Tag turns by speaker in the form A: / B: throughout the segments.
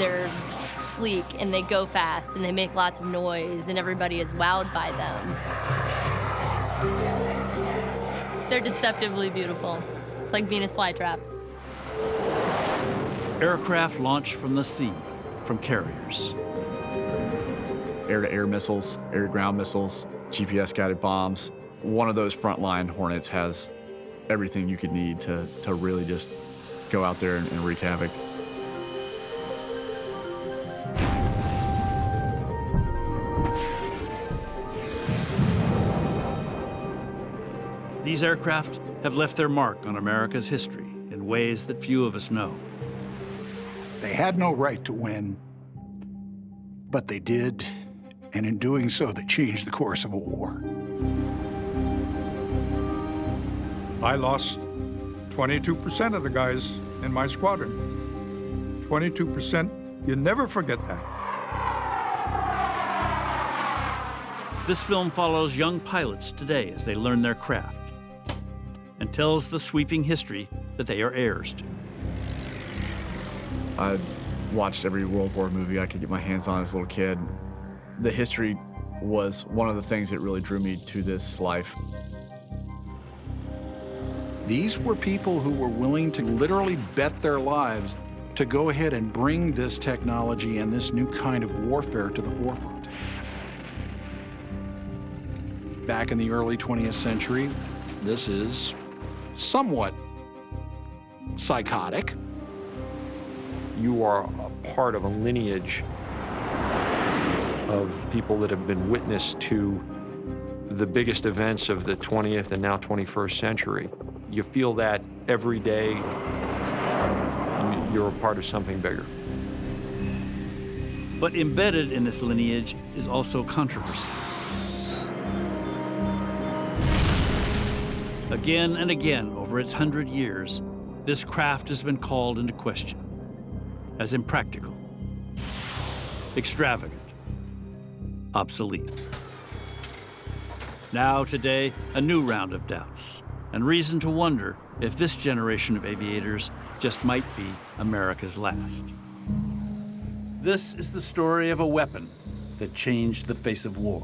A: They're sleek and they go fast and they make lots of noise and everybody is wowed by them. They're deceptively beautiful. It's like Venus flytraps.
B: Aircraft launch from the sea, from carriers.
C: Air-to-air missiles, air-to-ground missiles, GPS-guided bombs. One of those frontline Hornets has everything you could need to really just go out there and wreak havoc.
B: These aircraft have left their mark on America's history in ways that few of us know.
D: They had no right to win, but they did, and in doing so, they changed the course of a war.
E: I lost 22% of the guys in my squadron. 22%, you never forget that.
B: This film follows young pilots today as they learn their craft and tells the sweeping history that they are heirs to.
C: I watched every World War movie I could get my hands on as a little kid. The history was one of the things that really drew me to this life.
D: These were people who were willing to literally bet their lives to go ahead and bring this technology and this new kind of warfare to the forefront. Back in the early 20th century, this is somewhat psychotic.
F: You are a part of a lineage of people that have been witness to the biggest events of the 20th and now 21st century. You feel that every day you're a part of something bigger.
B: But embedded in this lineage is also controversy. Again and again over its 100 years, this craft has been called into question as impractical, extravagant, obsolete. Now, today, a new round of doubts and reason to wonder if this generation of aviators just might be America's last. This is the story of a weapon that changed the face of war.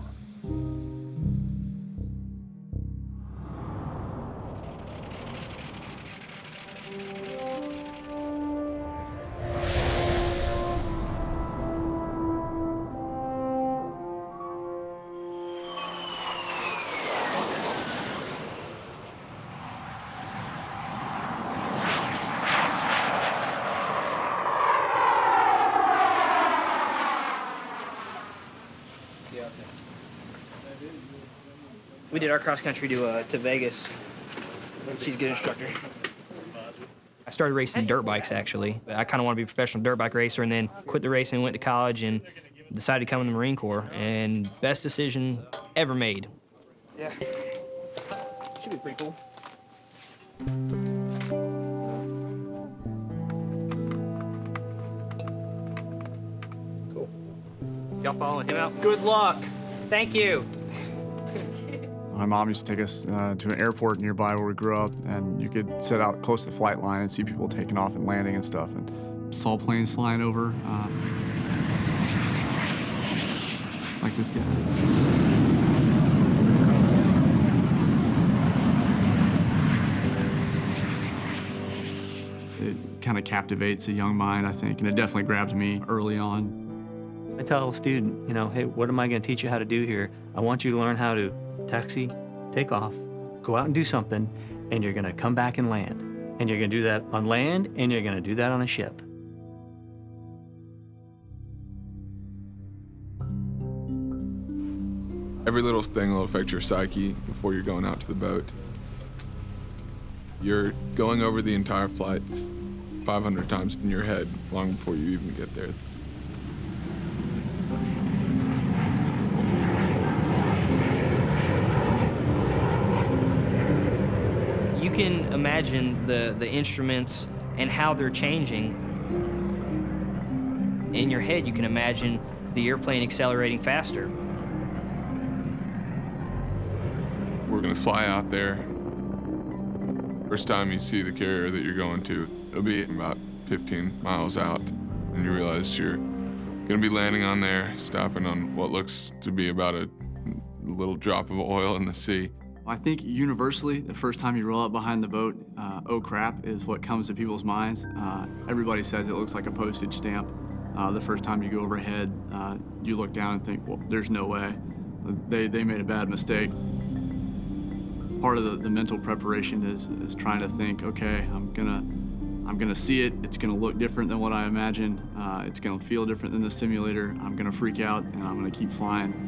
G: We did our cross country to Vegas. She's a good instructor. I started racing dirt bikes, actually. I kind of want to be a professional dirt bike racer, and then quit the racing, went to college, and decided to come in the Marine Corps. And best decision ever made. Yeah. Should be pretty cool. Cool. Y'all following him out? Good luck. Thank you.
C: My mom used to take us to an airport nearby where we grew up, and you could sit out close to the flight line and see people taking off and landing and stuff, and saw planes flying over, like this guy. It kind of captivates a young mind, I think, and it definitely grabbed me early on.
H: I tell a student, you know, hey, what am I going to teach you how to do here? I want you to learn how to taxi, take off, go out and do something, and you're going to come back and land. And you're going to do that on land, and you're going to do that on a ship.
I: Every little thing will affect your psyche before you're going out to the boat. You're going over the entire flight 500 times in your head long before you even get there.
G: You can imagine the instruments and how they're changing. In your head, you can imagine the airplane accelerating faster.
I: We're gonna fly out there. First time you see the carrier that you're going to, it'll be about 15 miles out. And and you realize you're gonna be landing on there, stopping on what looks to be about a little drop of oil in the sea.
C: I think universally, the first time you roll up behind the boat, oh crap, is what comes to people's minds. Everybody says it looks like a postage stamp. The first time you go overhead, you look down and think, well, there's no way. They made a bad mistake. Part of the mental preparation is trying to think, okay, I'm gonna see it. It's gonna look different than what I imagined. It's gonna feel different than the simulator. I'm gonna freak out and I'm gonna keep flying.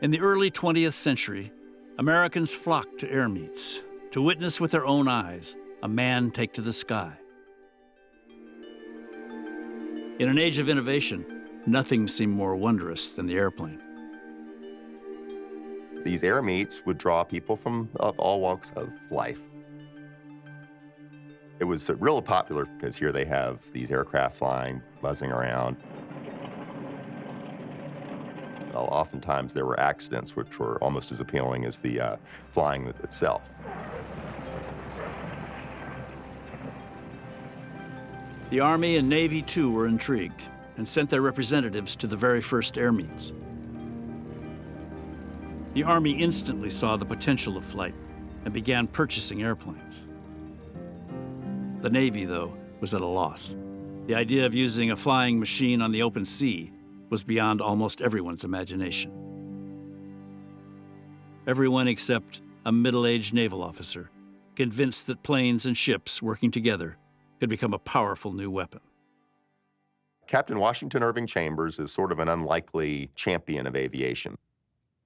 B: In the early 20th century, Americans flocked to air meets to witness with their own eyes a man take to the sky. In an age of innovation, nothing seemed more wondrous than the airplane.
J: These air meets would draw people from all walks of life. It was real popular because here they have these aircraft flying, buzzing around. Oftentimes there were accidents which were almost as appealing as the flying itself.
B: The Army and Navy, too, were intrigued and sent their representatives to the very first air meets. The Army instantly saw the potential of flight and began purchasing airplanes. The Navy, though, was at a loss. The idea of using a flying machine on the open sea was beyond almost everyone's imagination. Everyone except a middle-aged naval officer, convinced that planes and ships working together could become a powerful new weapon.
J: Captain Washington Irving Chambers is sort of an unlikely champion of aviation.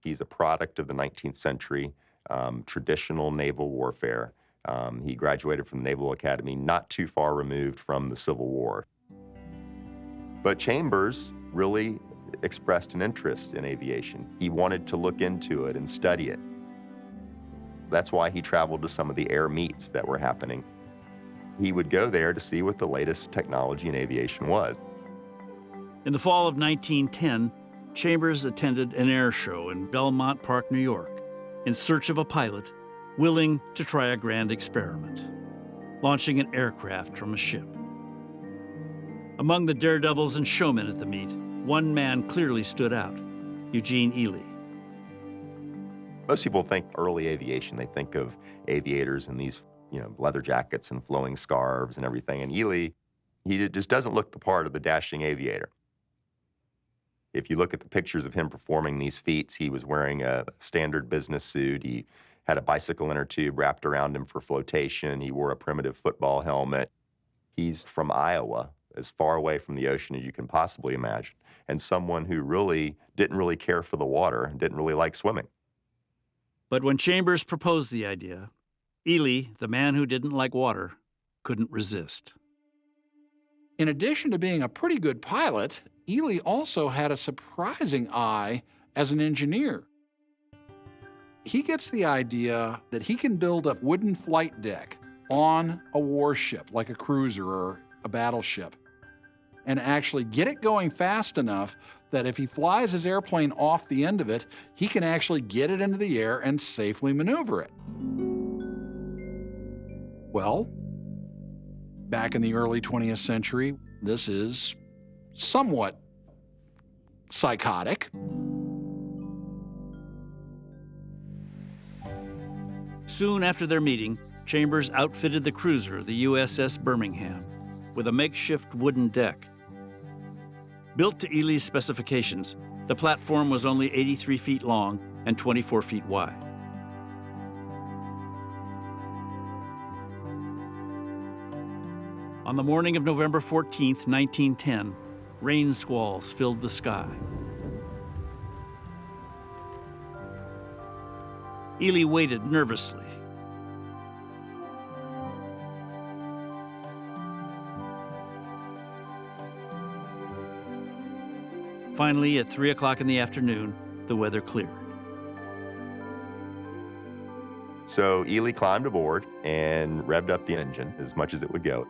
J: He's a product of the 19th century, traditional naval warfare. He graduated from the Naval Academy not too far removed from the Civil War. But Chambers really expressed an interest in aviation. He wanted to look into it and study it. That's why he traveled to some of the air meets that were happening. He would go there to see what the latest technology in aviation was.
B: In the fall of 1910, Chambers attended an air show in Belmont Park, New York, in search of a pilot willing to try a grand experiment, launching an aircraft from a ship. Among the daredevils and showmen at the meet, one man clearly stood out, Eugene Ely.
J: Most people think early aviation, they think of aviators in these, leather jackets and flowing scarves and everything. And Ely, he just doesn't look the part of the dashing aviator. If you look at the pictures of him performing these feats, he was wearing a standard business suit. He had a bicycle inner tube wrapped around him for flotation. He wore a primitive football helmet. He's from Iowa, as far away from the ocean as you can possibly imagine, and someone who really didn't really care for the water and didn't really like swimming.
B: But when Chambers proposed the idea, Ely, the man who didn't like water, couldn't resist.
D: In addition to being a pretty good pilot, Ely also had a surprising eye as an engineer. He gets the idea that he can build a wooden flight deck on a warship, like a cruiser or a battleship, and actually get it going fast enough that if he flies his airplane off the end of it, he can actually get it into the air and safely maneuver it. Well, back in the early 20th century, this is somewhat psychotic.
B: Soon after their meeting, Chambers outfitted the cruiser, the USS Birmingham, with a makeshift wooden deck. Built to Ely's specifications, the platform was only 83 feet long and 24 feet wide. On the morning of November 14th, 1910, rain squalls filled the sky. Ely waited nervously. Finally, at 3 o'clock in the afternoon, the weather cleared.
J: So Ely climbed aboard and revved up the engine as much as it would go.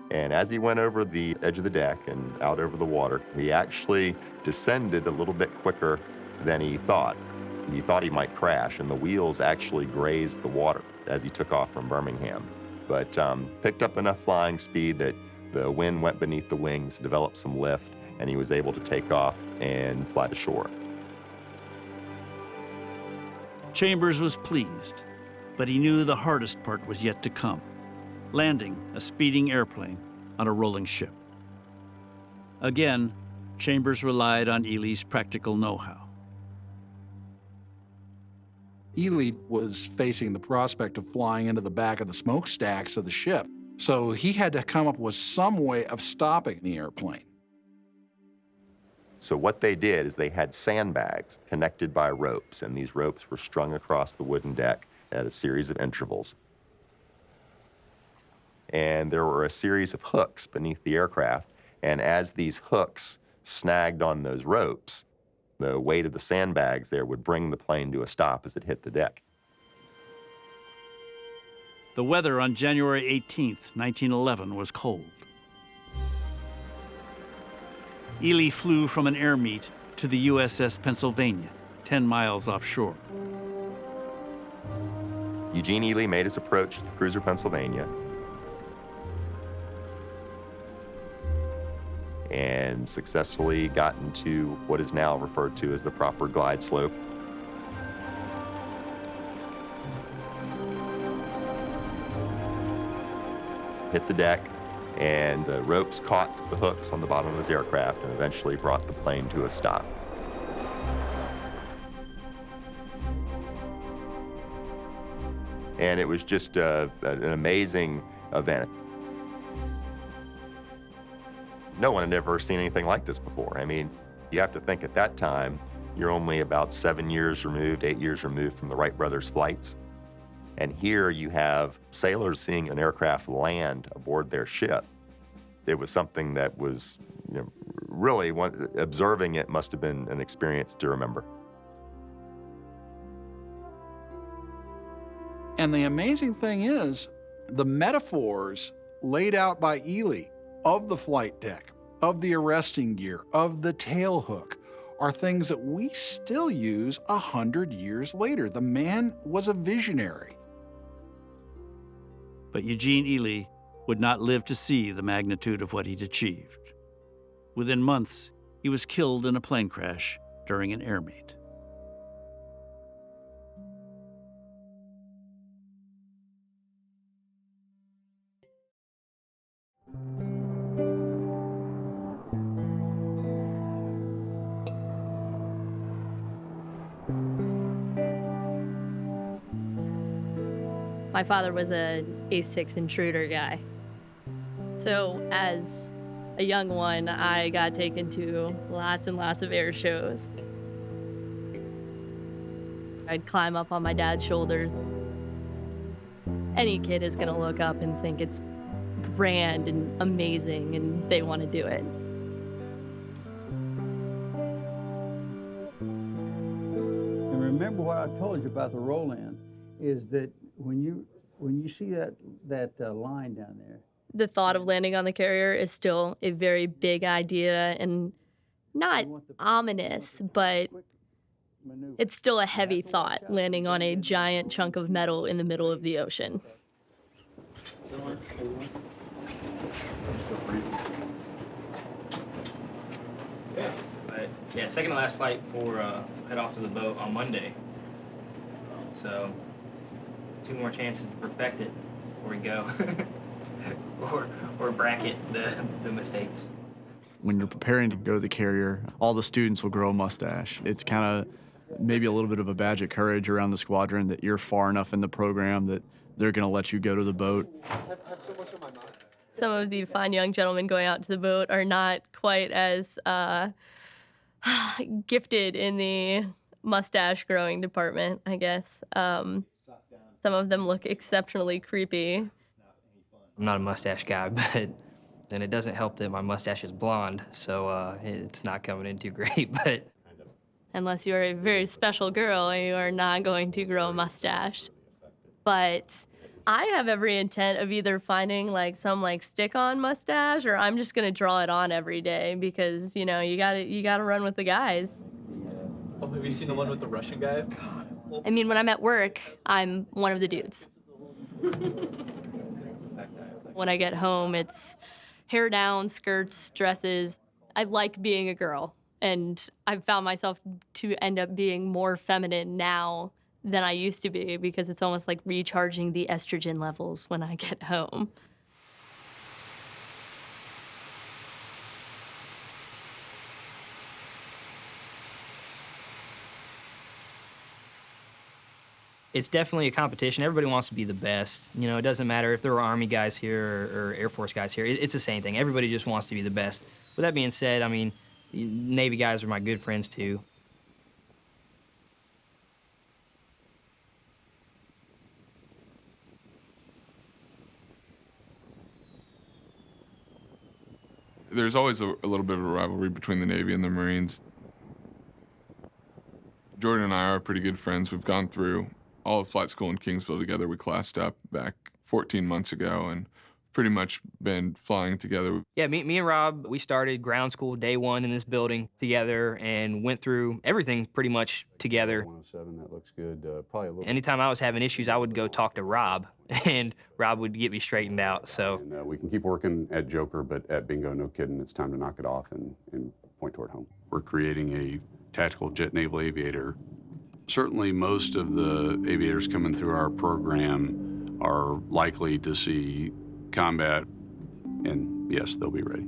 J: And as he went over the edge of the deck and out over the water, he actually descended a little bit quicker than he thought. He thought he might crash, and the wheels actually grazed the water as he took off from Birmingham. But picked up enough flying speed that the wind went beneath the wings, developed some lift, and he was able to take off and fly to shore.
B: Chambers was pleased, but he knew the hardest part was yet to come: landing a speeding airplane on a rolling ship. Again, Chambers relied on Ely's practical know-how.
D: Ely was facing the prospect of flying into the back of the smokestacks of the ship, so he had to come up with some way of stopping the airplane.
J: So what they did is they had sandbags connected by ropes, and these ropes were strung across the wooden deck at a series of intervals. And there were a series of hooks beneath the aircraft, and as these hooks snagged on those ropes, the weight of the sandbags there would bring the plane to a stop as it hit the deck.
B: The weather on January 18th, 1911 was cold. Ely flew from an air meet to the USS Pennsylvania, 10 miles offshore.
J: Eugene Ely made his approach to the cruiser Pennsylvania and successfully got into what is now referred to as the proper glide slope. Hit the deck, and the ropes caught the hooks on the bottom of his aircraft and eventually brought the plane to a stop. And it was just an amazing event. No one had ever seen anything like this before. I mean, you have to think at that time, you're only about 7 years removed, 8 years removed from the Wright brothers' flights. And here you have sailors seeing an aircraft land aboard their ship. It was something that was, really, observing it must have been an experience to remember.
D: And the amazing thing is, the metaphors laid out by Ely of the flight deck, of the arresting gear, of the tail hook, are things that we still use 100 years later. The man was a visionary.
B: But Eugene Ely would not live to see the magnitude of what he'd achieved. Within months, he was killed in a plane crash during an air meet.
A: My father was an A6 intruder guy. So as a young one, I got taken to lots and lots of air shows. I'd climb up on my dad's shoulders. Any kid is gonna look up and think it's grand and amazing, and they want to do it.
K: And remember what I told you about the roll-in, is that when you see that line down there.
A: The thought of landing on the carrier is still a very big idea, and not ominous, but it's still a heavy thought, landing on a giant chunk of metal in the middle of the ocean.
G: Yeah, second to last flight for head off to the boat on Monday. So 2 more chances to perfect it before we go, or bracket the mistakes.
C: When you're preparing to go to the carrier, all the students will grow a mustache. It's kind of maybe a little bit of a badge of courage around the squadron that you're far enough in the program that they're going to let you go to the boat.
A: Some of the fine young gentlemen going out to the boat are not quite as gifted in the mustache growing department, I guess. Some of them look exceptionally creepy.
G: I'm not a mustache guy, but then it doesn't help that my mustache is blonde, so it's not coming in too great, but.
A: Unless you're a very special girl, you are not going to grow a mustache. But I have every intent of either finding like some like stick-on mustache, or I'm just gonna draw it on every day because, you know, you gotta run with the guys.
L: Oh, have you seen the one with the Russian guy?
A: I mean, when I'm at work, I'm one of the dudes. When I get home, it's hair down, skirts, dresses. I like being a girl, and I've found myself to end up being more feminine now than I used to be because it's almost like recharging the estrogen levels when I get home.
G: It's definitely a competition. Everybody wants to be the best. You know, it doesn't matter if there are Army guys here or Air Force guys here. It's the same thing. Everybody just wants to be the best. With that being said, I mean, Navy guys are my good friends too.
I: There's always a little bit of a rivalry between the Navy and the Marines. Jordan and I are pretty good friends. We've gone through all of flight school in Kingsville together. We classed up back 14 months ago and pretty much been flying together.
G: Yeah, me and Rob, we started ground school day one in this building together and went through everything pretty much together.
M: 107, that looks good. Probably a little.
G: Anytime I was having issues, I would go talk to Rob, and Rob would get me straightened out. So
M: And, we can keep working at Joker, but at Bingo, no kidding, it's time to knock it off and point toward home. We're creating a tactical jet naval aviator. Certainly most of the aviators coming through our program are likely to see combat, and yes, they'll be ready.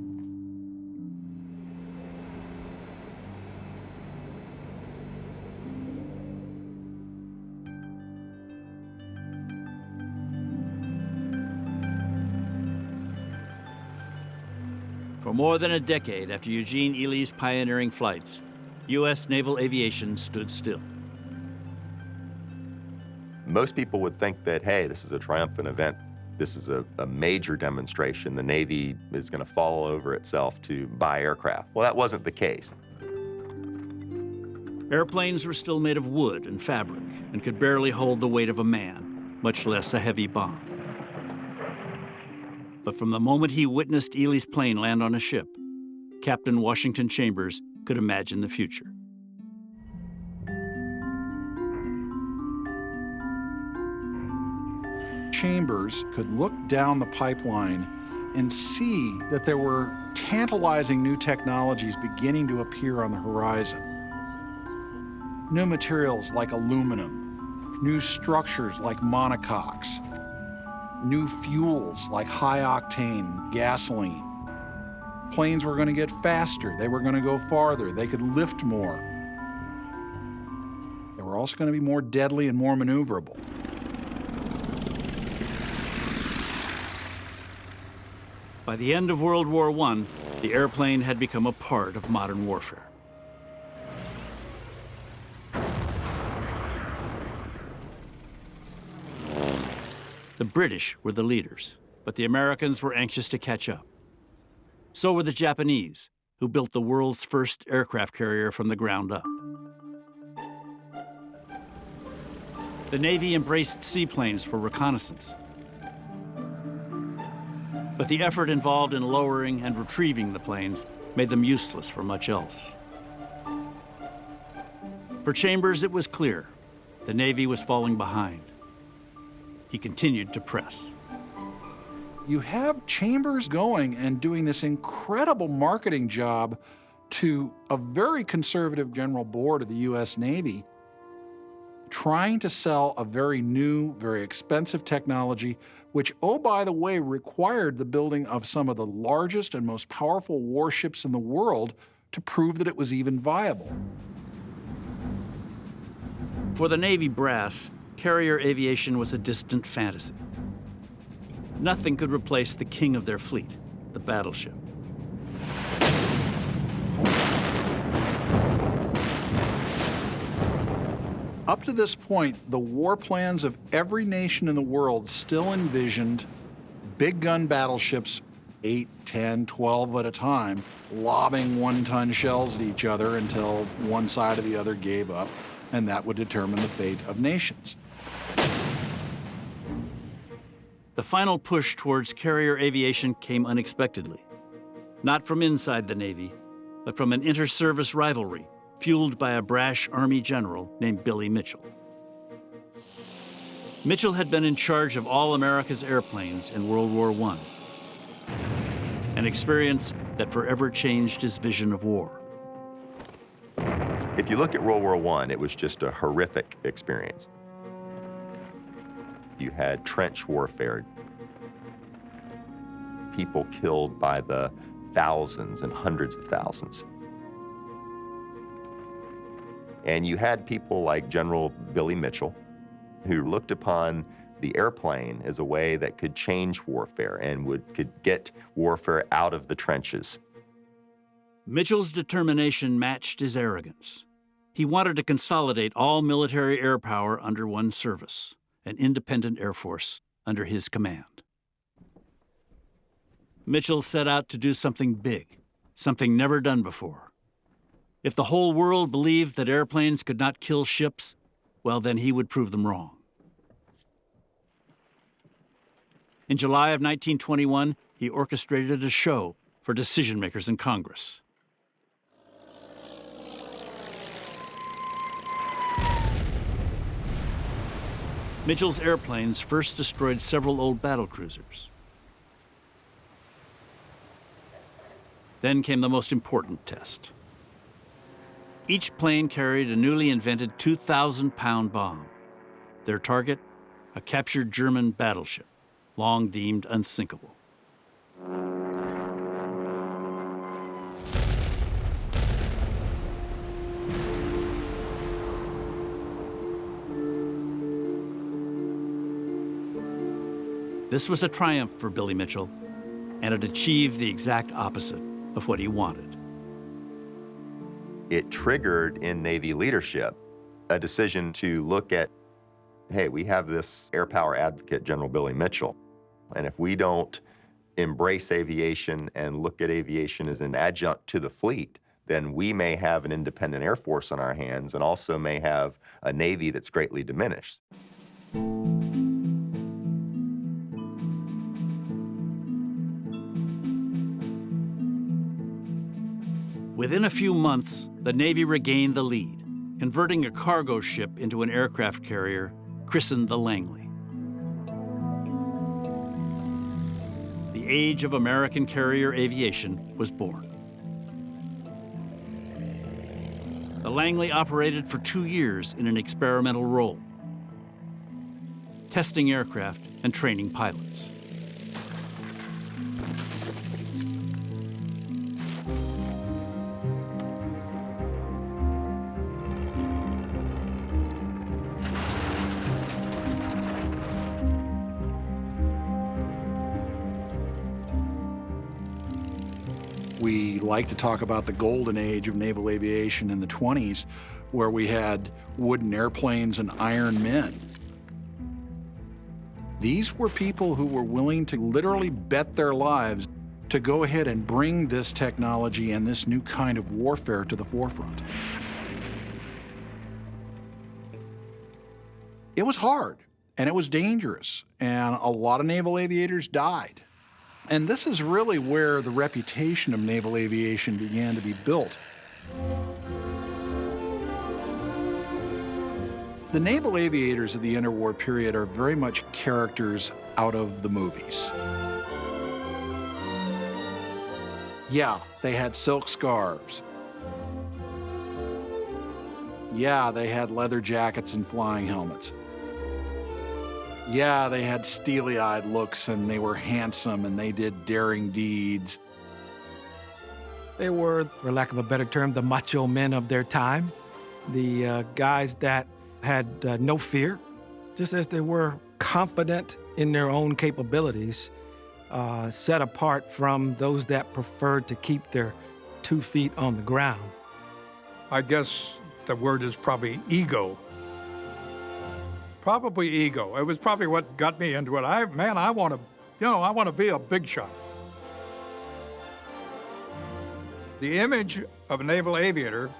B: For more than a decade after Eugene Ely's pioneering flights, U.S. naval aviation stood still.
J: Most people would think that, hey, this is a triumphant event. This is a major demonstration. The Navy is going to fall over itself to buy aircraft. Well, that wasn't the case.
B: Airplanes were still made of wood and fabric and could barely hold the weight of a man, much less a heavy bomb. But from the moment he witnessed Ely's plane land on a ship, Captain Washington Chambers could imagine the future.
D: Chambers could look down the pipeline and see that there were tantalizing new technologies beginning to appear on the horizon. New materials like aluminum, new structures like monocoques, new fuels like high-octane gasoline. Planes were going to get faster, they were going to go farther, they could lift more. They were also going to be more deadly and more maneuverable.
B: By the end of World War I, the airplane had become a part of modern warfare. The British were the leaders, but the Americans were anxious to catch up. So were the Japanese, who built the world's first aircraft carrier from the ground up. The Navy embraced seaplanes for reconnaissance. But the effort involved in lowering and retrieving the planes made them useless for much else. For Chambers, it was clear the Navy was falling behind. He continued to press.
D: You have Chambers going and doing this incredible marketing job to a very conservative general board of the U.S. Navy, trying to sell a very new, very expensive technology, which, oh, by the way, required the building of some of the largest and most powerful warships in the world to prove that it was even viable.
B: For the Navy brass, carrier aviation was a distant fantasy. Nothing could replace the king of their fleet, the battleship.
D: Up to this point, the war plans of every nation in the world still envisioned big gun battleships, 8, 10, 12 at a time, lobbing one-ton shells at each other until one side or the other gave up, and that would determine the fate of nations.
B: The final push towards carrier aviation came unexpectedly. Not from inside the Navy, but from an inter-service rivalry fueled by a brash Army general named Billy Mitchell. Mitchell had been in charge of all America's airplanes in World War I, an experience that forever changed his vision of war.
J: If you look at World War I, it was just a horrific experience. You had trench warfare, people killed by the thousands and hundreds of thousands. And you had people like General Billy Mitchell, who looked upon the airplane as a way that could change warfare and could get warfare out of the trenches.
B: Mitchell's determination matched his arrogance. He wanted to consolidate all military air power under one service, an independent air force under his command. Mitchell set out to do something big, something never done before. If the whole world believed that airplanes could not kill ships, well, then he would prove them wrong. In July of 1921, he orchestrated a show for decision-makers in Congress. Mitchell's airplanes first destroyed several old battlecruisers. Then came the most important test. Each plane carried a newly invented 2,000-pound bomb. Their target, a captured German battleship, long deemed unsinkable. This was a triumph for Billy Mitchell, and it achieved the exact opposite of what he wanted.
J: It triggered in Navy leadership a decision to look at, hey, we have this air power advocate, General Billy Mitchell, and if we don't embrace aviation and look at aviation as an adjunct to the fleet, then we may have an independent Air Force on our hands and also may have a Navy that's greatly diminished.
B: Within a few months, the Navy regained the lead, converting a cargo ship into an aircraft carrier christened the Langley. The age of American carrier aviation was born. The Langley operated for 2 years in an experimental role, testing aircraft and training pilots.
D: We like to talk about the golden age of naval aviation in the 20s, where we had wooden airplanes and iron men. These were people who were willing to literally bet their lives to go ahead and bring this technology and this new kind of warfare to the forefront. It was hard, and it was dangerous, and a lot of naval aviators died. And this is really where the reputation of naval aviation began to be built. The naval aviators of the interwar period are very much characters out of the movies. Yeah, they had silk scarves. Yeah, they had leather jackets and flying helmets. Yeah, they had steely-eyed looks, and they were handsome, and they did daring deeds.
N: They were, for lack of a better term, the macho men of their time. The guys that had no fear, just as they were confident in their own capabilities, set apart from those that preferred to keep their 2 feet on the ground.
E: I guess the word is probably ego. Probably ego. It was probably what got me into it. I want to be a big shot. The image of a naval aviator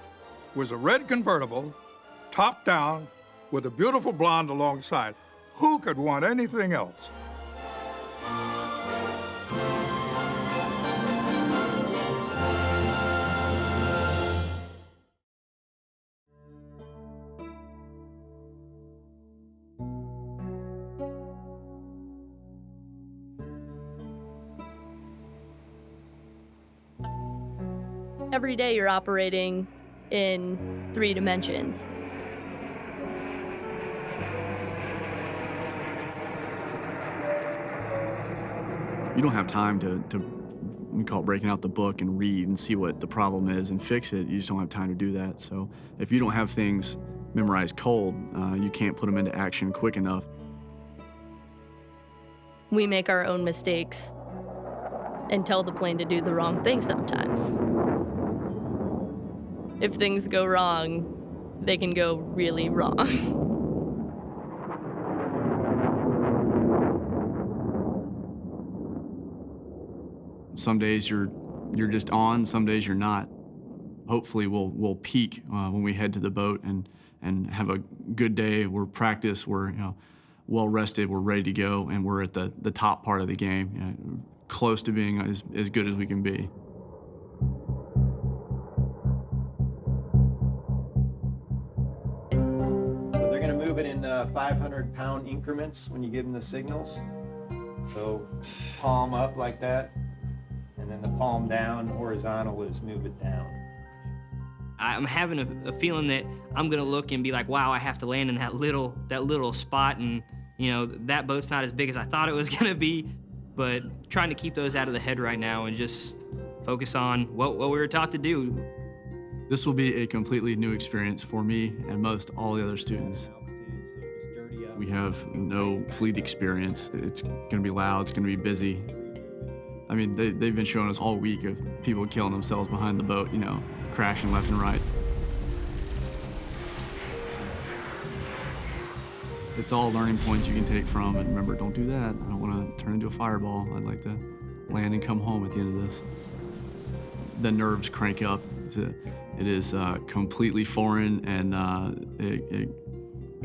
E: was a red convertible, top down, with a beautiful blonde alongside. Who could want anything else?
A: Every day you're operating in 3 dimensions.
C: You don't have time to we call it breaking out the book and read and see what the problem is and fix it. You just don't have time to do that. So if you don't have things memorized cold, you can't put them into action quick enough.
A: We make our own mistakes and tell the plane to do the wrong thing sometimes. If things go wrong, they can go really wrong.
C: Some days you're just on, some days you're not. Hopefully we'll peak when we head to the boat and have a good day. We're practiced, we're well rested, we're ready to go, and we're at the top part of the game, close to being as good as we can be.
O: So they're going to move it in 500-pound increments when you give them the signals. So palm up like that, and then the palm down, horizontal is move it down.
G: I'm having a feeling that I'm gonna look and be like, wow, I have to land in that little spot, and that boat's not as big as I thought it was gonna be. But trying to keep those out of the head right now and just focus on what we were taught to do.
C: This will be a completely new experience for me and most all the other students. We have no fleet experience. It's gonna be loud, it's gonna be busy. I mean, they've been showing us all week of people killing themselves behind the boat, crashing left and right. It's all learning points you can take from, and remember, don't do that. I don't want to turn into a fireball. I'd like to land and come home at the end of this. The nerves crank up. It is completely foreign, and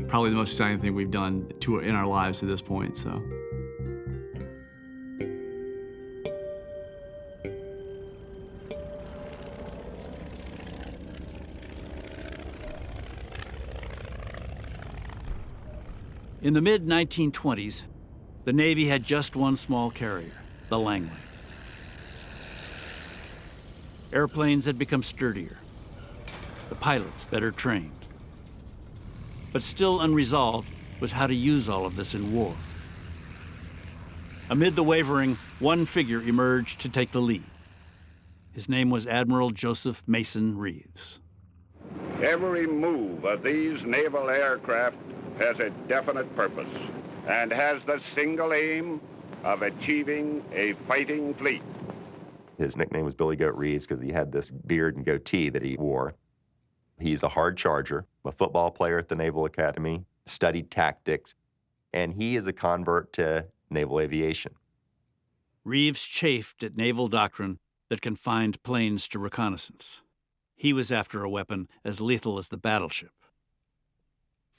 C: probably the most exciting thing we've done in our lives to this point, so.
B: In the mid-1920s, the Navy had just one small carrier, the Langley. Airplanes had become sturdier, the pilots better trained. But still unresolved was how to use all of this in war. Amid the wavering, one figure emerged to take the lead. His name was Admiral Joseph Mason Reeves.
P: Every move of these naval aircraft has a definite purpose and has the single aim of achieving a fighting fleet.
J: His nickname was Billy Goat Reeves because he had this beard and goatee that he wore. He's a hard charger, a football player at the Naval Academy, studied tactics, and he is a convert to naval aviation.
B: Reeves chafed at naval doctrine that confined planes to reconnaissance. He was after a weapon as lethal as the battleship.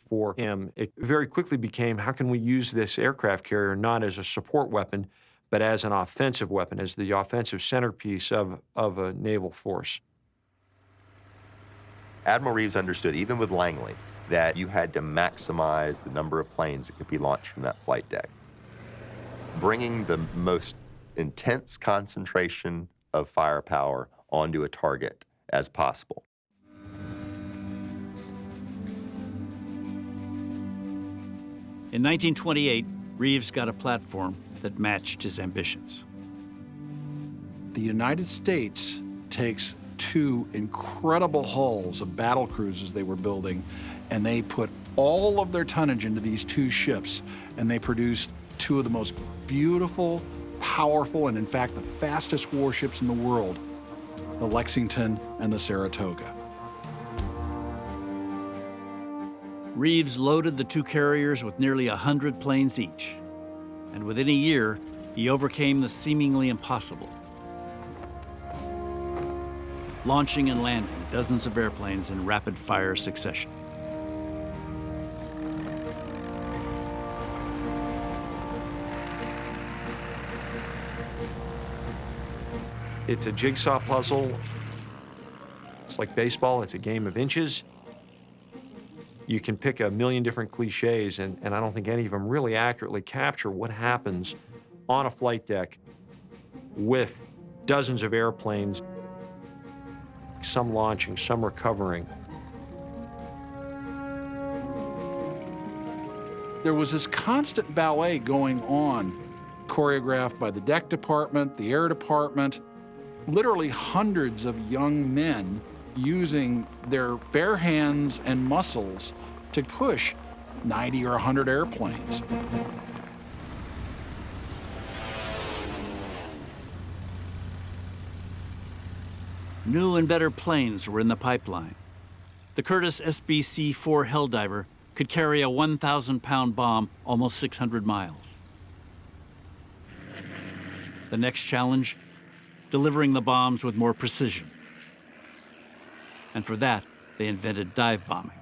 F: For him, it very quickly became, how can we use this aircraft carrier not as a support weapon, but as an offensive weapon, as the offensive centerpiece of a naval force?
J: Admiral Reeves understood, even with Langley, that you had to maximize the number of planes that could be launched from that flight deck. Bringing the most intense concentration of firepower onto a target as possible.
B: In 1928, Reeves got a platform that matched his ambitions.
D: The United States takes 2 incredible hulls of battle cruisers they were building, and they put all of their tonnage into these 2 ships, and they produced 2 of the most beautiful, powerful, and in fact the fastest warships in the world, the Lexington and the Saratoga.
B: Reeves loaded the 2 carriers with nearly 100 planes each, and within a year, he overcame the seemingly impossible, launching and landing dozens of airplanes in rapid-fire succession.
F: It's a jigsaw puzzle. It's like baseball. It's a game of inches. You can pick a million different cliches, and I don't think any of them really accurately capture what happens on a flight deck with dozens of airplanes. some launching, some recovering.
D: There was this constant ballet going on, choreographed by the deck department, the air department, literally hundreds of young men using their bare hands and muscles to push 90 or 100 airplanes.
B: New and better planes were in the pipeline. The Curtiss SBC-4 Helldiver could carry a 1,000-pound bomb almost 600 miles. The next challenge, delivering the bombs with more precision. And for that, they invented dive bombing.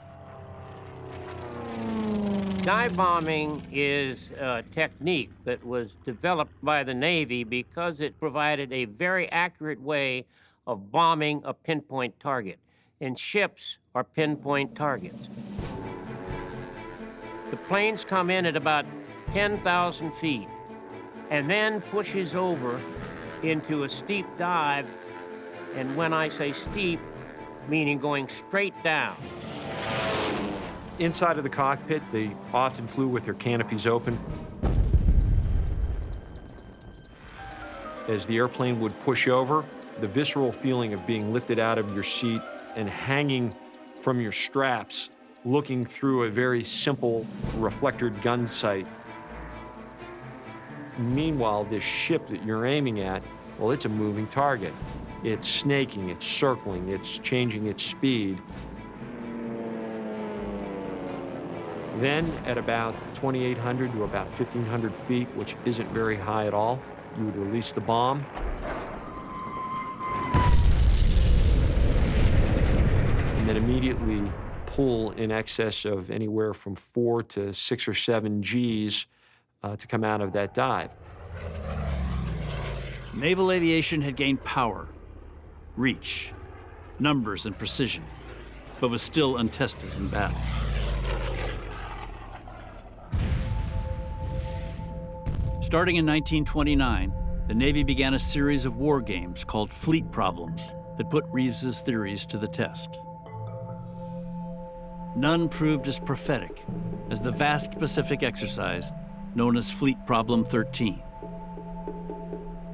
Q: Dive bombing is a technique that was developed by the Navy because it provided a very accurate way of bombing a pinpoint target. And ships are pinpoint targets. The planes come in at about 10,000 feet and then pushes over into a steep dive. And when I say steep, meaning going straight down.
F: Inside of the cockpit, they often flew with their canopies open. As the airplane would push over, the visceral feeling of being lifted out of your seat and hanging from your straps, looking through a very simple reflectored gun sight. Meanwhile, this ship that you're aiming at, well, it's a moving target. It's snaking, it's circling, it's changing its speed. Then at about 2,800 to about 1,500 feet, which isn't very high at all, you would release the bomb. And then immediately pull in excess of anywhere from 4 to 6 or 7 Gs to come out of that dive.
B: Naval aviation had gained power, reach, numbers, and precision, but was still untested in battle. Starting in 1929, the Navy began a series of war games called fleet problems that put Reeves's theories to the test. None proved as prophetic as the vast Pacific exercise known as Fleet Problem 13.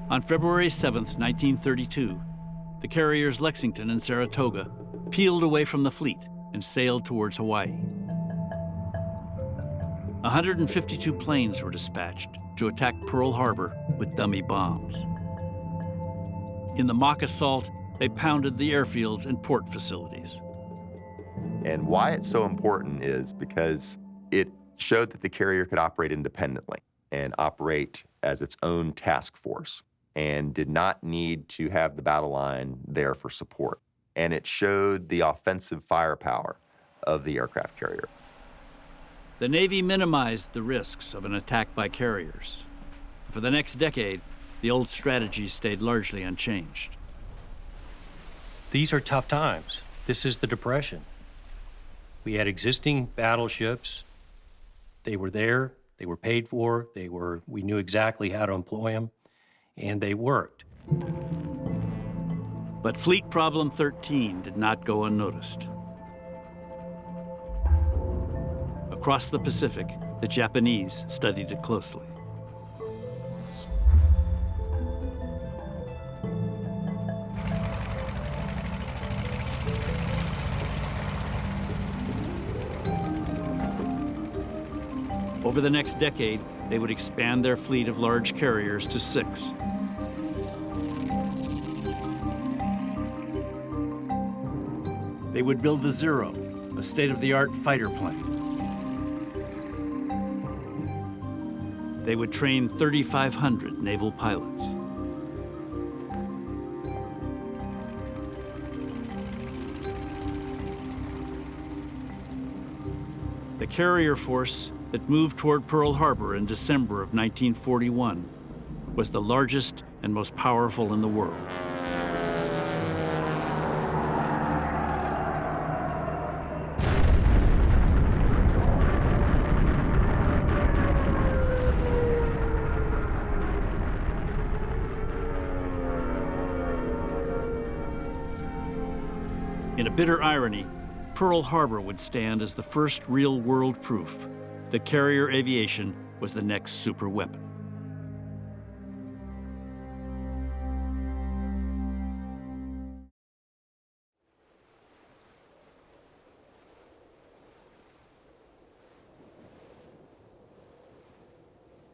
B: On February 7, 1932, the carriers Lexington and Saratoga peeled away from the fleet and sailed towards Hawaii. 152 planes were dispatched to attack Pearl Harbor with dummy bombs. In the mock assault, they pounded the airfields and port facilities.
J: And why it's so important is because it showed that the carrier could operate independently and operate as its own task force and did not need to have the battle line there for support. And it showed the offensive firepower of the aircraft carrier.
B: The Navy minimized the risks of an attack by carriers. For the next decade, the old strategy stayed largely unchanged.
R: These are tough times. This is the Depression. We had existing battleships. They were there, they were paid for, we knew exactly how to employ them, and they worked.
B: But Fleet Problem 13 did not go unnoticed. Across the Pacific, the Japanese studied it closely. Over the next decade, they would expand their fleet of large carriers to 6. They would build the Zero, a state-of-the-art fighter plane. They would train 3,500 naval pilots. The carrier force that moved toward Pearl Harbor in December of 1941 was the largest and most powerful in the world. In a bitter irony, Pearl Harbor would stand as the first real-world proof that carrier aviation was the next superweapon.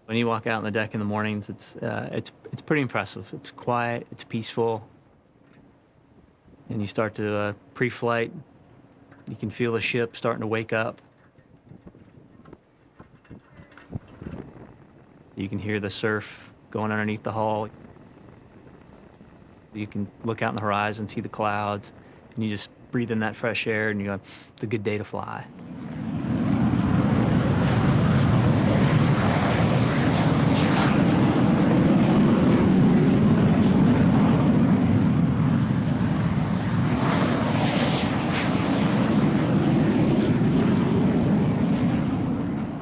H: When you walk out on the deck in the mornings, it's pretty impressive. It's quiet, it's peaceful, and you start to pre-flight. You can feel the ship starting to wake up. You can hear the surf going underneath the hull. You can look out on the horizon, see the clouds, and you just breathe in that fresh air, and you go, it's a good day to fly.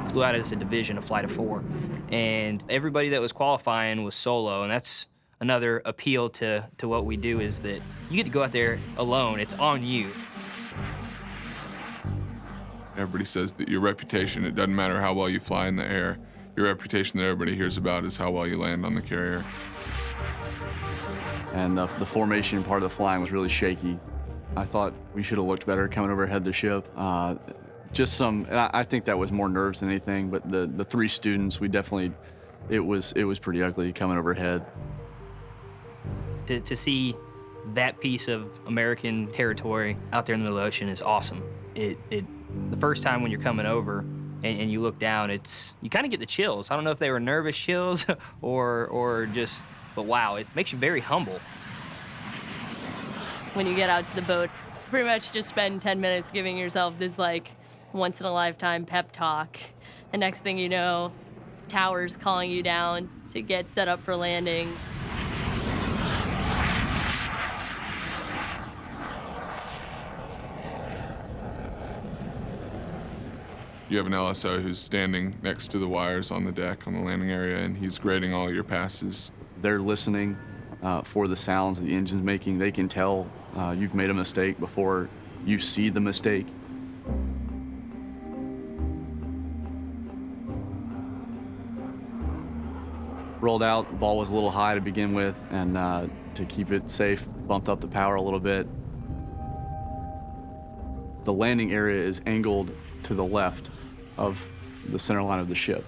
G: Flew out as a division, a flight of 4, and everybody that was qualifying was solo, and that's another appeal to what we do, is that you get to go out there alone. It's on you.
I: Everybody says that your reputation, it doesn't matter how well you fly in the air, your reputation that everybody hears about is how well you land on the carrier.
C: And the formation part of the flying was really shaky. I thought we should have looked better coming overhead the ship. Just some, and I think that was more nerves than anything, but the 3 students, we definitely, it was pretty ugly coming overhead.
G: To see that piece of American territory out there in the middle of the ocean is awesome. The first time when you're coming over and you look down, you kind of get the chills. I don't know if they were nervous chills or just, but wow, it makes you very humble.
A: When you get out to the boat, pretty much just spend 10 minutes giving yourself this like once-in-a-lifetime pep talk. And next thing you know, towers calling you down to get set up for landing.
I: You have an LSO who's standing next to the wires on the deck on the landing area, and he's grading all your passes.
C: They're listening for the sounds the engine's making. They can tell you've made a mistake before you see the mistake. Rolled out, ball was a little high to begin with, and to keep it safe, bumped up the power a little bit. The landing area is angled to the left of the center line of the ship.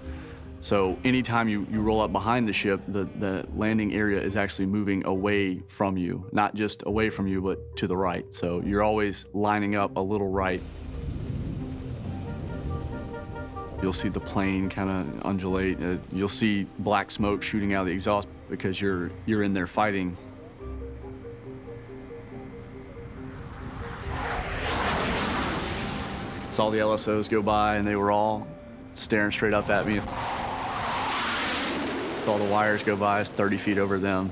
C: So anytime you roll up behind the ship, the landing area is actually moving away from you, not just away from you, but to the right. So you're always lining up a little right. You'll see the plane kind of undulate. You'll see black smoke shooting out of the exhaust because you're in there fighting. Saw the LSOs go by, and they were all staring straight up at me. Saw the wires go by, it's 30 feet over them.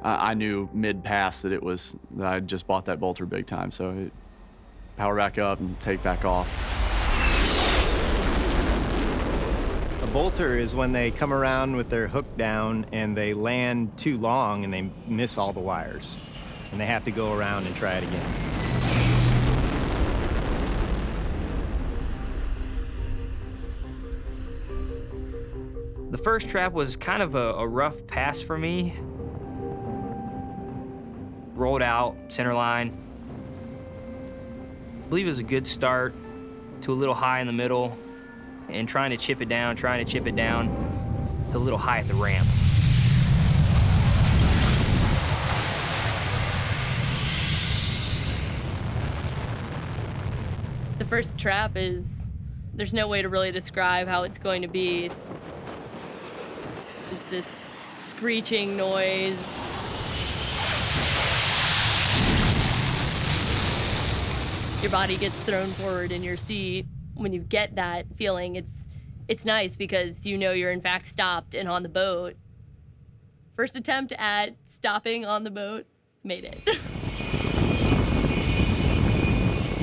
C: I knew mid-pass that I just bought that bolter big time, so power back up and take back off.
O: A bolter is when they come around with their hook down and they land too long and they miss all the wires. And they have to go around and try it again.
G: The first trap was kind of a rough pass for me. Rolled out, center line. I believe it was a good start to a little high in the middle and trying to chip it down to a little high at the ramp.
A: The first trap there's no way to really describe how it's going to be. It's this screeching noise. Your body gets thrown forward in your seat. When you get that feeling, it's nice because you know you're in fact stopped and on the boat. First attempt at stopping on the boat, made it.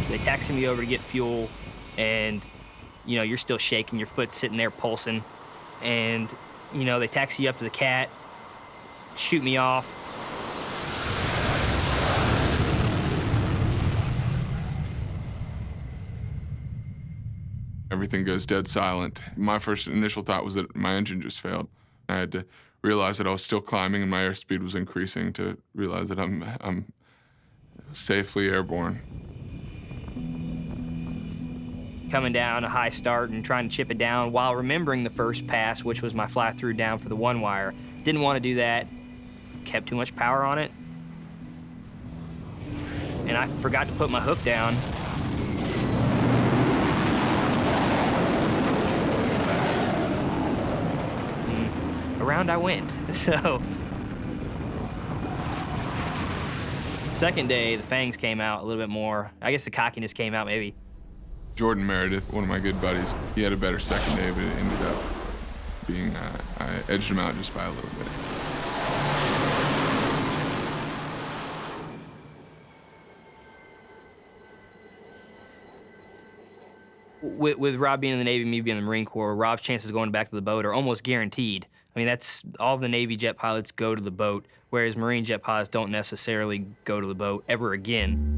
G: They taxi me over to get fuel, and you're still shaking, your foot's sitting there pulsing, and they taxi you up to the cat, shoot me off.
I: everything goes dead silent. My first initial thought was that my engine just failed. I had to realize that I was still climbing and my airspeed was increasing to realize that I'm safely airborne.
G: Coming down a high start and trying to chip it down while remembering the first pass, which was my fly-through down for the one wire. Didn't want to do that, kept too much power on it. And I forgot to put my hook down. And around I went, so. Second day, the fangs came out a little bit more. I guess the cockiness came out maybe.
I: Jordan Meredith, one of my good buddies, he had a better second day, but it ended up being, I edged him out just by a little bit.
G: With Rob being in the Navy, me being in the Marine Corps, Rob's chances of going back to the boat are almost guaranteed. I mean, that's all the Navy jet pilots go to the boat, whereas Marine jet pilots don't necessarily go to the boat ever again.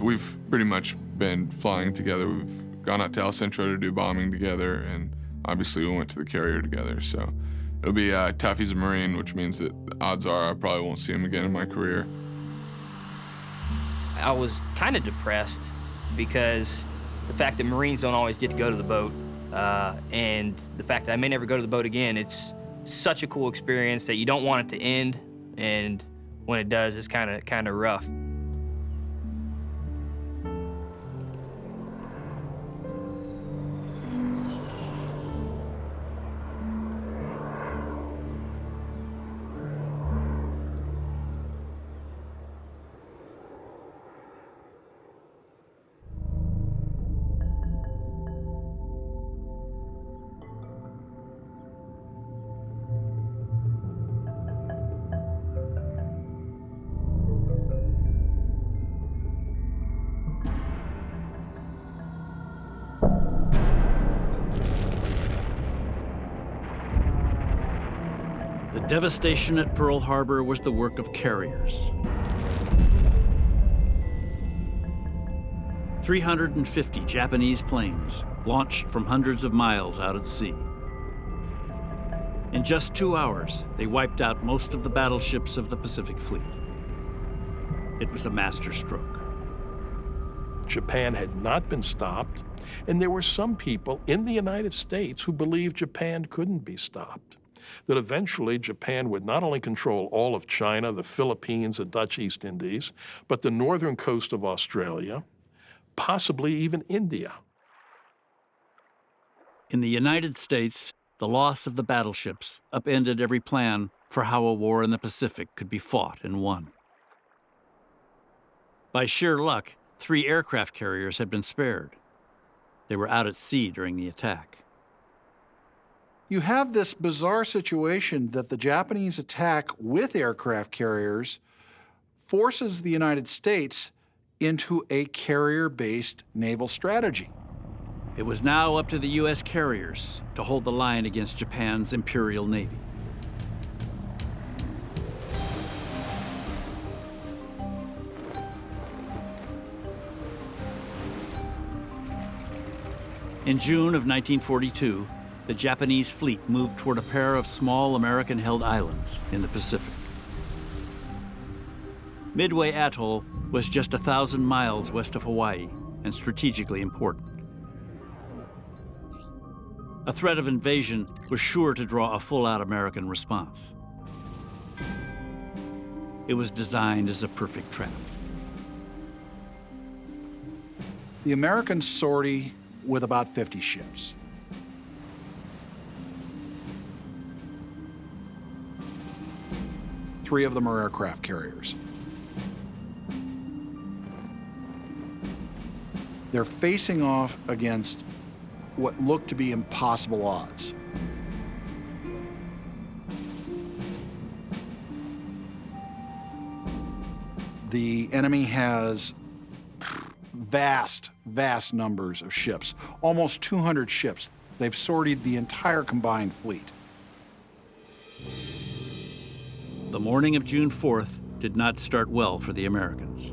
I: We've pretty much been flying together. We've gone out to El Centro to do bombing together, and obviously we went to the carrier together. So it'll be tough. He's a Marine, which means that the odds are I probably won't see him again in my career.
G: I was kind of depressed because the fact that Marines don't always get to go to the boat, and the fact that I may never go to the boat again, it's such a cool experience that you don't want it to end, and when it does, it's kind of rough.
B: The devastation at Pearl Harbor was the work of carriers. 350 Japanese planes launched from hundreds of miles out at sea. In just 2 hours, they wiped out most of the battleships of the Pacific Fleet. It was a masterstroke.
S: Japan had not been stopped, and there were some people in the United States who believed Japan couldn't be stopped. That eventually Japan would not only control all of China, the Philippines, the Dutch East Indies, but the northern coast of Australia, possibly even India.
B: In the United States, the loss of the battleships upended every plan for how a war in the Pacific could be fought and won. By sheer luck, 3 aircraft carriers had been spared. They were out at sea during the attack.
D: You have this bizarre situation that the Japanese attack with aircraft carriers forces the United States into a carrier-based naval strategy.
B: It was now up to the U.S. carriers to hold the line against Japan's Imperial Navy. In June of 1942, the Japanese fleet moved toward a pair of small American-held islands in the Pacific. Midway Atoll was just 1,000 miles west of Hawaii and strategically important. A threat of invasion was sure to draw a full-out American response. It was designed as a perfect trap.
D: The Americans sortie with about 50 ships. Three of them are aircraft carriers. They're facing off against what looked to be impossible odds. The enemy has vast numbers of ships, almost 200 ships. They've sortied the entire combined fleet.
B: The morning of June 4th did not start well for the Americans.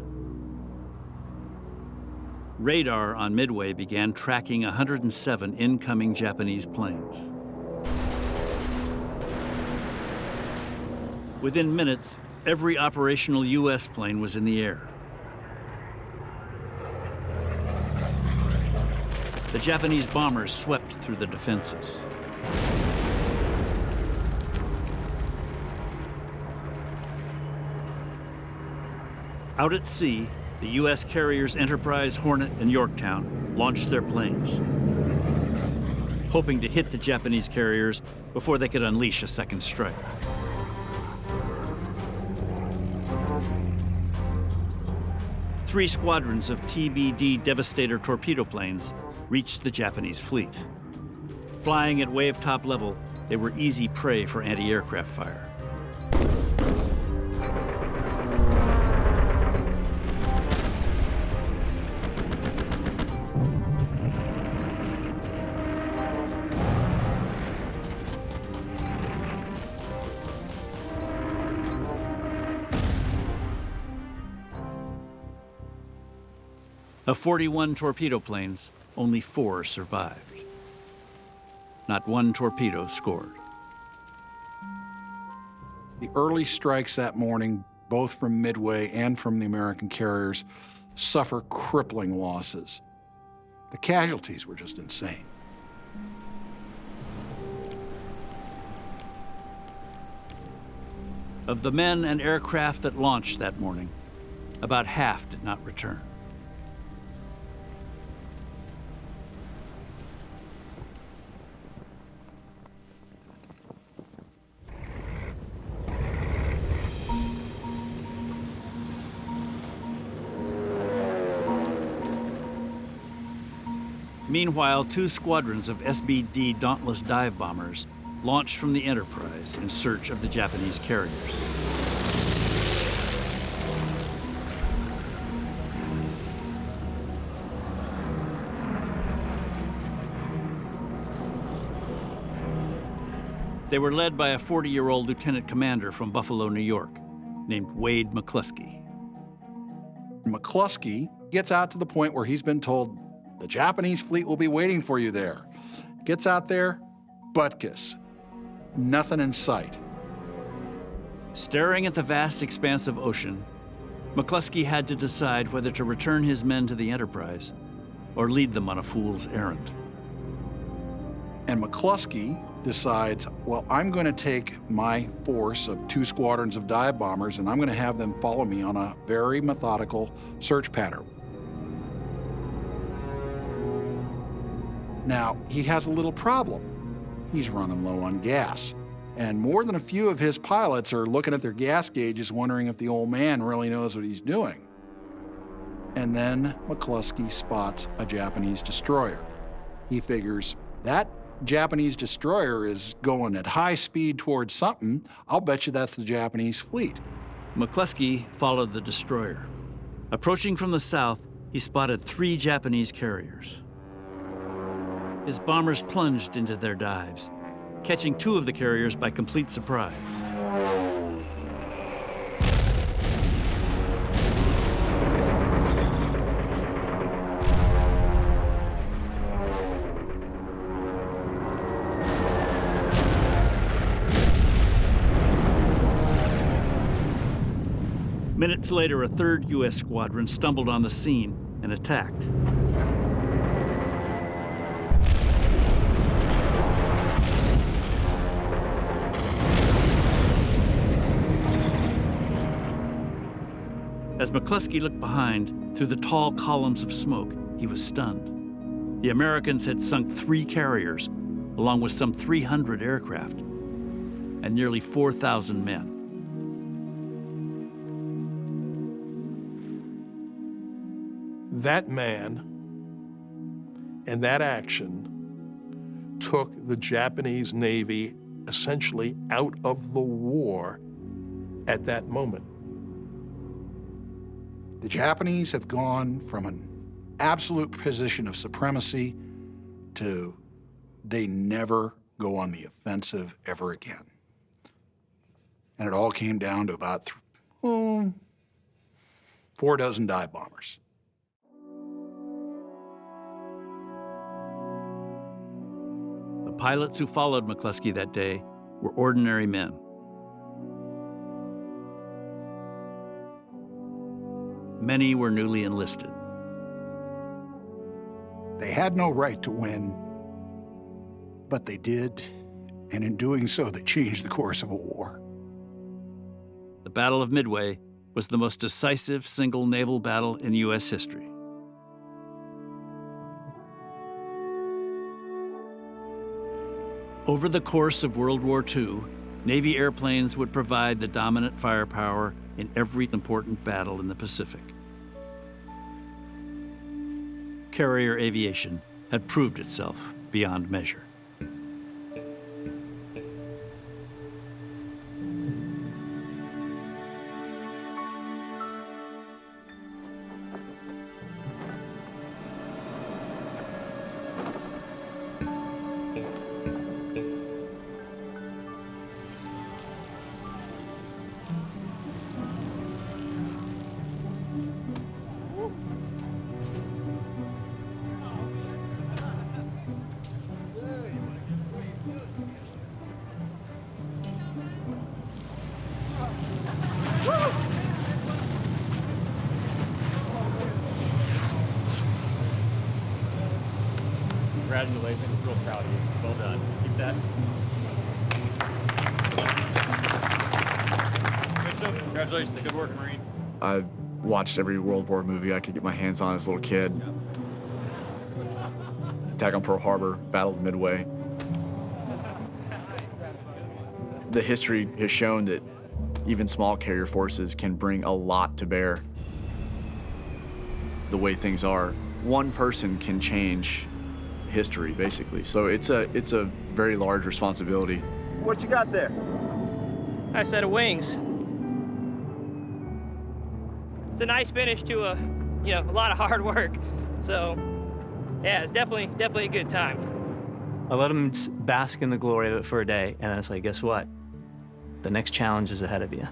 B: radar on Midway began tracking 107 incoming Japanese planes. Within minutes, every operational U.S. plane was in the air. The Japanese bombers swept through the defenses. Out at sea, the U.S. carriers Enterprise, Hornet, and Yorktown launched their planes, hoping to hit the Japanese carriers before they could unleash a second strike. Three squadrons of TBD Devastator torpedo planes reached the Japanese fleet. Flying at wave-top level, they were easy prey for anti-aircraft fire. Of 41 torpedo planes, only 4 survived. Not one torpedo scored.
D: The early strikes that morning, both from Midway and from the American carriers, suffer crippling losses. The casualties were just insane.
B: Of the men and aircraft that launched that morning, about half did not return. Meanwhile, 2 squadrons of SBD Dauntless dive bombers launched from the Enterprise in search of the Japanese carriers. They were led by a 40-year-old lieutenant commander from Buffalo, New York, named Wade McCluskey.
D: McCluskey gets out to the point where he's been told, the Japanese fleet will be waiting for you there. Gets out there, butkus. Nothing in sight.
B: Staring at the vast expanse of ocean, McCluskey had to decide whether to return his men to the Enterprise or lead them on a fool's errand.
D: And McCluskey decides, well, I'm going to take my force of 2 squadrons of dive bombers and I'm going to have them follow me on a very methodical search pattern. Now, he has a little problem. He's running low on gas. And more than a few of his pilots are looking at their gas gauges wondering if the old man really knows what he's doing. And then McCluskey spots a Japanese destroyer. He figures, that Japanese destroyer is going at high speed towards something. I'll bet you that's the Japanese fleet.
B: McCluskey followed the destroyer. Approaching from the south, he spotted 3 Japanese carriers. His bombers plunged into their dives, catching 2 of the carriers by complete surprise. Minutes later, a 3rd U.S. squadron stumbled on the scene and attacked. As McCluskey looked behind, through the tall columns of smoke, he was stunned. The Americans had sunk 3 carriers, along with some 300 aircraft, and nearly 4,000 men.
S: That man and that action took the Japanese Navy essentially out of the war at that moment.
D: The Japanese have gone from an absolute position of supremacy to they never go on the offensive ever again. And it all came down to about 4 dozen dive bombers.
B: pilots who followed McCluskey that day were ordinary men. Many were newly enlisted.
T: They had no right to win, but they did, and in doing so, they changed the course of a war.
B: The Battle of Midway was the most decisive single naval battle in U.S. history. Over the course of World War II, Navy airplanes would provide the dominant firepower in every important battle in the Pacific. Carrier aviation had proved itself beyond measure.
L: Congratulations, real proud of you. Well done. Keep that. Good job. Congratulations. Good work, Marine.
C: I watched every World War movie I could get my hands on as a little kid. Attack on Pearl Harbor, Battle of Midway. The history has shown that even small carrier forces can bring a lot to bear. The way things are, one person can change history, basically. So it's a very large responsibility.
O: What you got there?
G: Nice set of wings. It's a nice finish to a lot of hard work. So, yeah, it's definitely a good time.
H: I let them bask in the glory of it for a day, and then it's like, guess what? The next challenge is ahead of you.